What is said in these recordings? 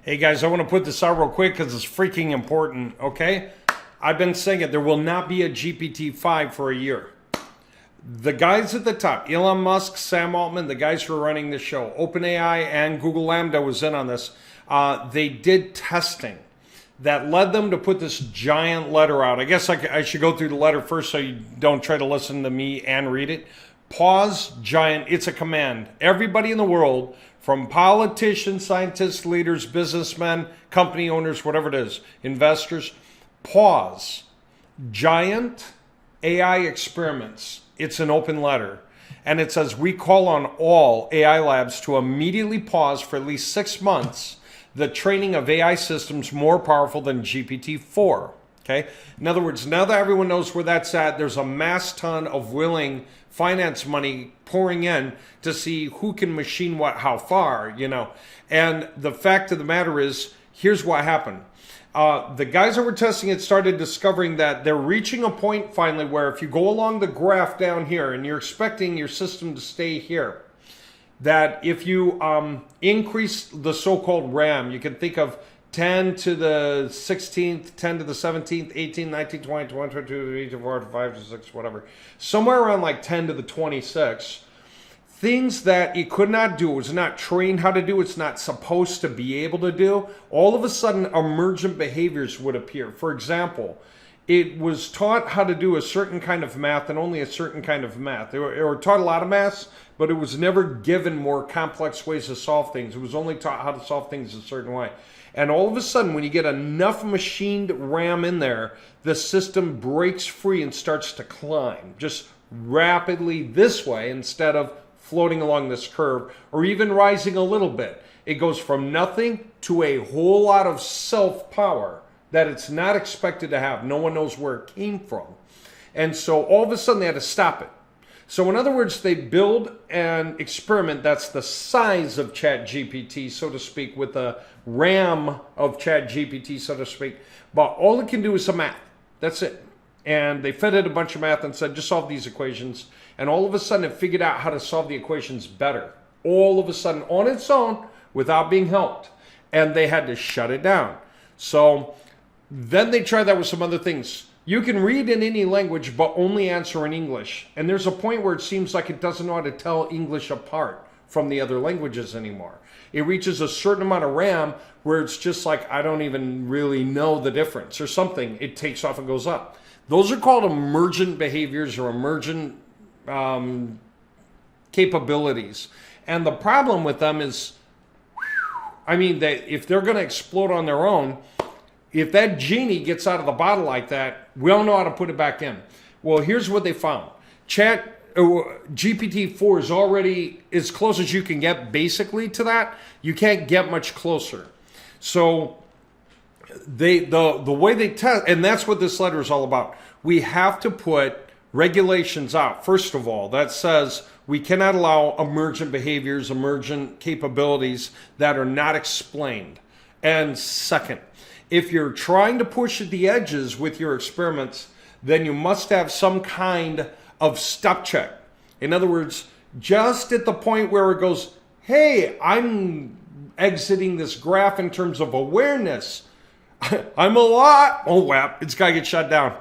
Hey guys, I want to put this out real quick because it's freaking important, okay? I've been saying it, there will not be a GPT-5 for a year. The guys at the top, Elon Musk, Sam Altman, the guys who are running the show, OpenAI and Google Lambda was in on this. They did testing that led them to put this giant letter out. I guess I should go through the letter first so you don't try to listen to me and read it. Pause, giant, it's a command. Everybody in the world, from politicians, scientists, leaders, businessmen, company owners, whatever it is, investors, pause, giant AI experiments. It's an open letter. And it says, we call on all AI labs to immediately pause for at least 6 months the training of AI systems more powerful than GPT-4. Okay? In other words, now that everyone knows where that's at, there's a mass ton of willing finance money pouring in to see who can machine what how far, you know. And the fact of the matter is, here's what happened. The guys that were testing it started discovering that they're reaching a point finally where if you go along the graph down here and you're expecting your system to stay here, that if you increase the so-called RAM, you can think of 10 to the 16th, 10 to the 17th, 18, 19, 20, 21, 22, 23, 24, 25, 26, whatever. Somewhere around like 10 to the 26. Things that it could not do, it was not trained how to do, it's not supposed to be able to do, all of a sudden emergent behaviors would appear. For example, it was taught how to do a certain kind of math and only a certain kind of math. They were taught a lot of maths, but it was never given more complex ways to solve things. It was only taught how to solve things a certain way. And all of a sudden, when you get enough machined RAM in there, the system breaks free and starts to climb just rapidly this way instead of floating along this curve or even rising a little bit. It goes from nothing to a whole lot of self-power that it's not expected to have. No one knows where it came from. And so all of a sudden, they had to stop it. So in other words, they build an experiment that's the size of ChatGPT, so to speak, with the RAM of ChatGPT, so to speak. But all it can do is some math. That's it. And they fed it a bunch of math and said, just solve these equations. And all of a sudden, it figured out how to solve the equations better. All of a sudden, on its own, without being helped. And they had to shut it down. So then they tried that with some other things. You can read in any language, but only answer in English. And there's a point where it seems like it doesn't know how to tell English apart from the other languages anymore. It reaches a certain amount of RAM where it's just like, I don't even really know the difference or something. It takes off and goes up. Those are called emergent behaviors or emergent capabilities. And the problem with them is, I mean, if they're going to explode on their own, if that genie gets out of the bottle like that, we don't know how to put it back in. Well, here's what they found. GPT-4 is already as close as you can get basically to that. You can't get much closer. So the way they test, and that's what this letter is all about. We have to put regulations out, first of all, that says we cannot allow emergent behaviors, emergent capabilities that are not explained. And second, if you're trying to push at the edges with your experiments, then you must have some kind of stop check. In other words, just at the point where it goes, hey, I'm exiting this graph in terms of awareness. I'm a lot. Oh, wow, it's got to get shut down.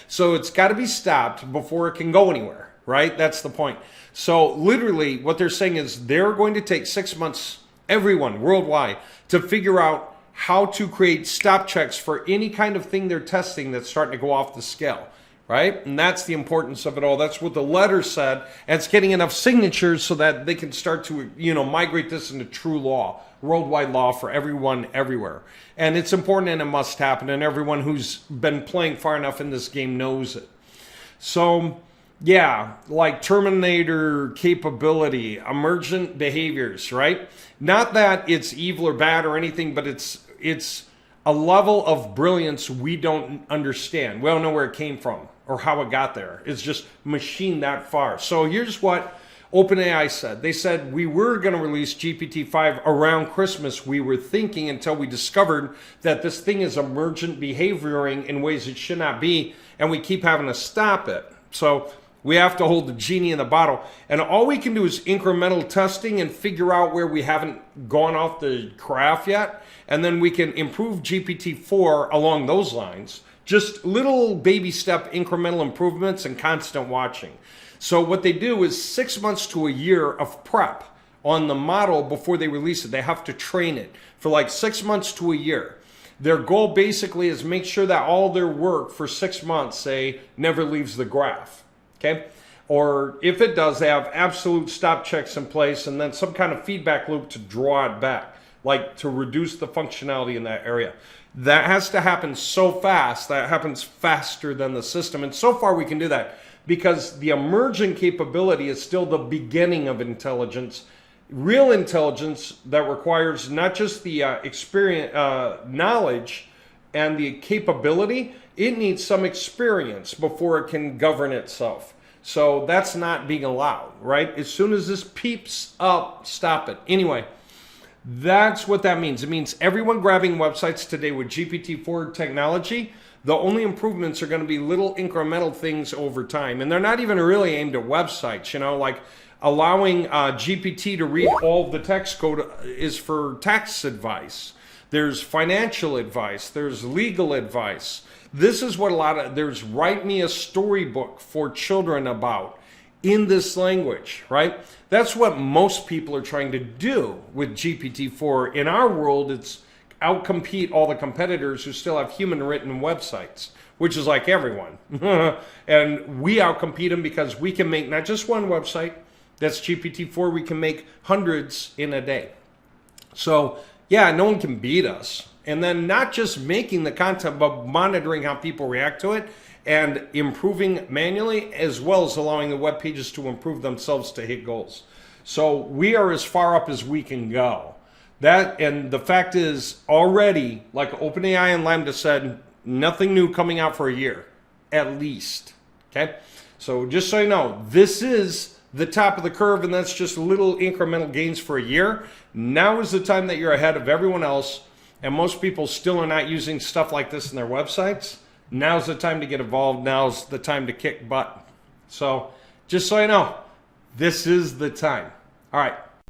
So it's got to be stopped before it can go anywhere, right? That's the point. So literally what they're saying is they're going to take 6 months, everyone worldwide, to figure out how to create stop checks for any kind of thing they're testing that's starting to go off the scale, right? And that's the importance of it all. That's what the letter said. And it's getting enough signatures so that they can start to, migrate this into true law, worldwide law for everyone, everywhere. And it's important and it must happen. And everyone who's been playing far enough in this game knows it. So, yeah, like Terminator capability, emergent behaviors, right? Not that it's evil or bad or anything, but it's a level of brilliance we don't understand. We don't know where it came from or how it got there. It's just machined that far. So here's what OpenAI said. They said, we were going to release GPT-5 around Christmas. We were thinking until we discovered that this thing is emergent behavioring in ways it should not be, and we keep having to stop it. So We have to hold the genie in the bottle. And all we can do is incremental testing and figure out where we haven't gone off the craft yet. And then we can improve GPT-4 along those lines. Just little baby step incremental improvements and constant watching. So what they do is 6 months to a year of prep on the model before they release it. They have to train it for like 6 months to a year. Their goal basically is make sure that all their work for 6 months, say, never leaves the graph. Okay? Or if it does, they have absolute stop checks in place and then some kind of feedback loop to draw it back, like to reduce the functionality in that area. That has to happen so fast, that happens faster than the system. And so far we can do that because the emergent capability is still the beginning of intelligence. Real intelligence that requires not just the experience, knowledge and the capability, it needs some experience before it can govern itself. So that's not being allowed, right? As soon as this peeps up, stop it. Anyway, that's what that means. It means everyone grabbing websites today with GPT-4 technology, the only improvements are going to be little incremental things over time. And they're not even really aimed at websites, you know, like allowing GPT to read all of the text code is for tax advice. There's financial advice. There's legal advice. This is what there's write me a storybook for children about in this language, right? That's what most people are trying to do with GPT-4. In our world, it's outcompete all the competitors who still have human written websites, which is like everyone. And we outcompete them because we can make not just one website, that's GPT-4, we can make hundreds in a day. So yeah, no one can beat us. And then not just making the content, but monitoring how people react to it and improving manually, as well as allowing the web pages to improve themselves to hit goals. So we are as far up as we can go. That, and the fact is already, like OpenAI and Lambda said, nothing new coming out for a year, at least. Okay? So just so you know, this is the top of the curve, and that's just little incremental gains for a year. Now is the time that you're ahead of everyone else, and most people still are not using stuff like this in their websites. Now's the time to get involved. Now's the time to kick butt. So just so you know, this is the time. All right.